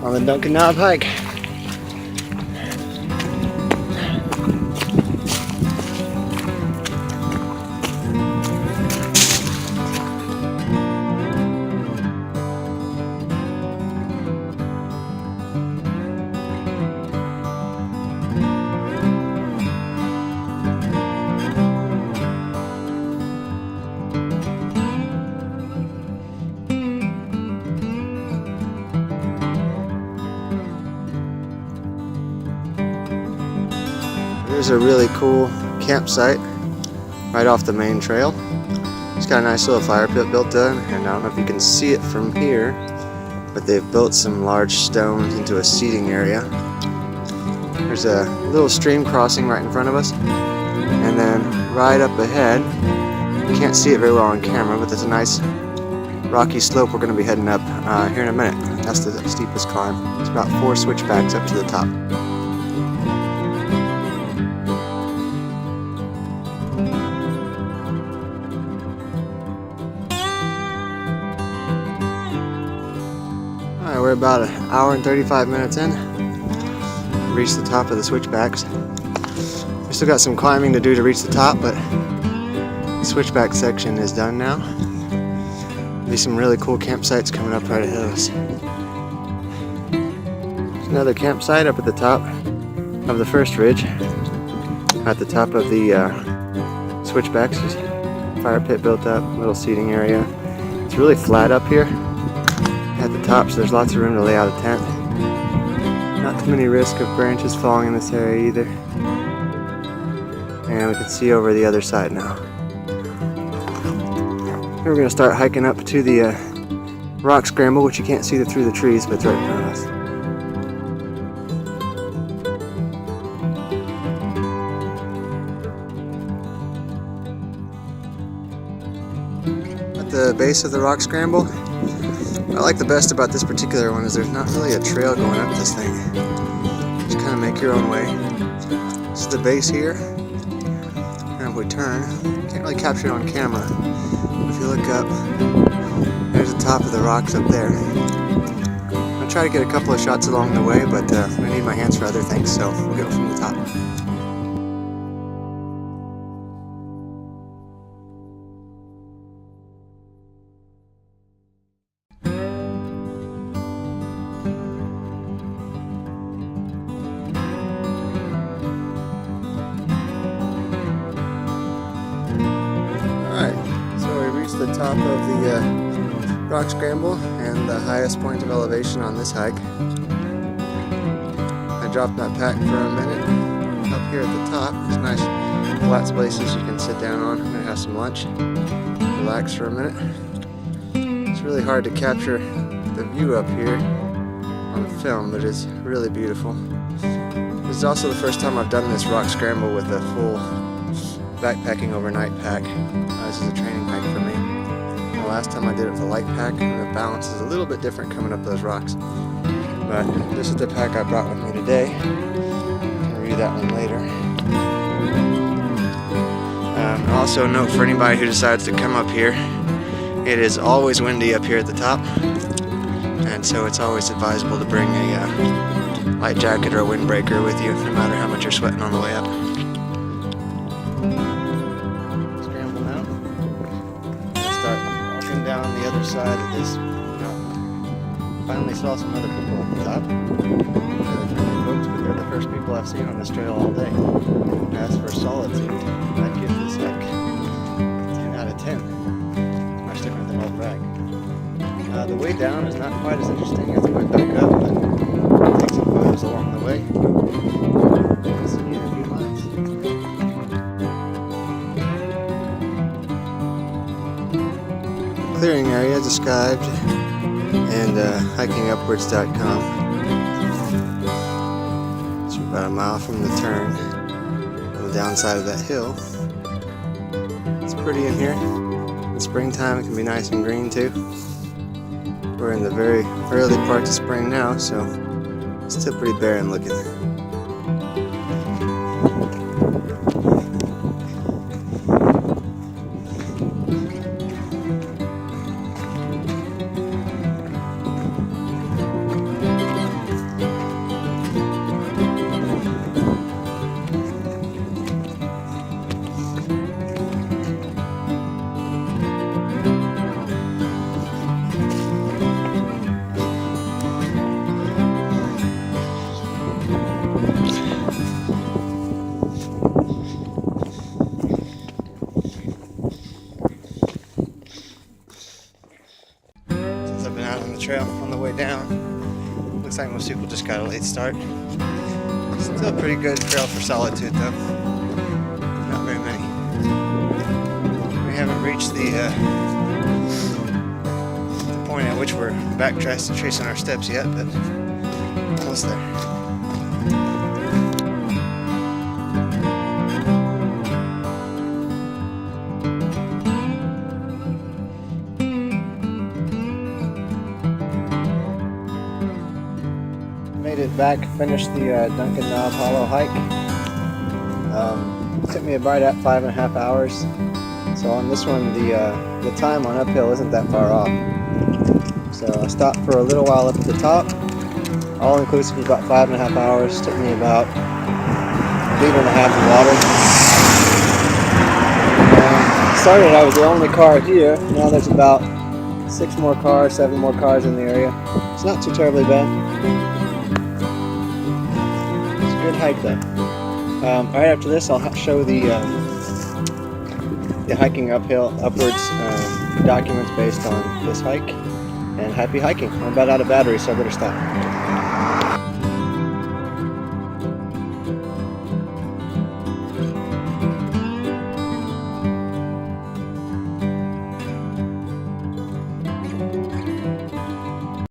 on the Duncan hike. Here's a really cool campsite right off the main trail. It's got a nice little fire pit built in, and I don't know if you can see it from here, but they've built some large stones into a seating area. There's a little stream crossing right in front of us, and then right up ahead, you can't see it very well on camera, but there's a nice rocky slope we're going to be heading up here in a minute. That's the steepest climb. It's about 4 switchbacks up to the top. Alright, we're about an hour and 35 minutes in. Reached the top of the switchbacks. We still got some climbing to do to reach the top, but the switchback section is done now. There'll be some really cool campsites coming up right ahead of us. There's another campsite up at the top of the first ridge. At the top of the switchbacks, there's a fire pit built up, little seating area. It's really flat up here at the top, so there's lots of room to lay out a tent. Not too many risk of branches falling in this area either. And we can see over the other side now. We're going to start hiking up to the rock scramble, which you can't see through the trees, but it's right in front of us. At the base of the rock scramble, what I like the best about this particular one is there's not really a trail going up this thing. Just kind of make your own way. This is the base here. And if we turn, can't really capture it on camera. If you look up, there's the top of the rocks up there. I'm going to try to get a couple of shots along the way, but I need my hands for other things, so we'll go from the top. The top of the rock scramble and the highest point of elevation on this hike. I dropped my pack for a minute up here at the top. There's nice flat places you can sit down on. I'm going to have some lunch, relax for a minute. It's really hard to capture the view up here on film, but it's really beautiful. This is also the first time I've done this rock scramble with a full backpacking overnight pack. This is a training hike for me. The last time I did it with a light pack, and the balance is a little bit different coming up those rocks. But this is the pack I brought with me today. I'll review that one later. Also note for anybody who decides to come up here, it is always windy up here at the top, and so it's always advisable to bring a light jacket or a windbreaker with you, no matter how much you're sweating on the way up. Down the other side of this mountain. Finally saw some other people at the top. Really friendly folks, but they're the first people I've seen on this trail all day. As for solitude, I'd give this hike 10 out of 10. Much different than Old Rag. The way down is not quite as interesting as the way back up, but take some photos along the way. I'll see you in a few miles. Clearing area described and hikingupwards.com. It's about a mile from the turn on the downside of that hill. It's pretty in here. In springtime it can be nice and green too. We're in the very early part of spring now, so it's still pretty barren looking. find on the trail on the way down. Looks like most people just got a late start. Still a pretty good trail for solitude though. Not very many. We haven't reached the point at which we're back tracing our steps yet, but almost there. Made it back, finished the Duncan Knob Hollow hike. Took me about 5.5 hours. So on this one, the time on uphill isn't that far off. So I stopped for a little while up at the top. All inclusive was about 5.5 hours. Took me about 1.5 liters of water. Started, I was the only car here. Now there's about 6 more cars, 7 more cars in the area. It's not too terribly bad. Good hike though. Right after this, I'll show the hiking upwards documents based on this hike. And happy hiking. I'm about out of battery, so I better stop.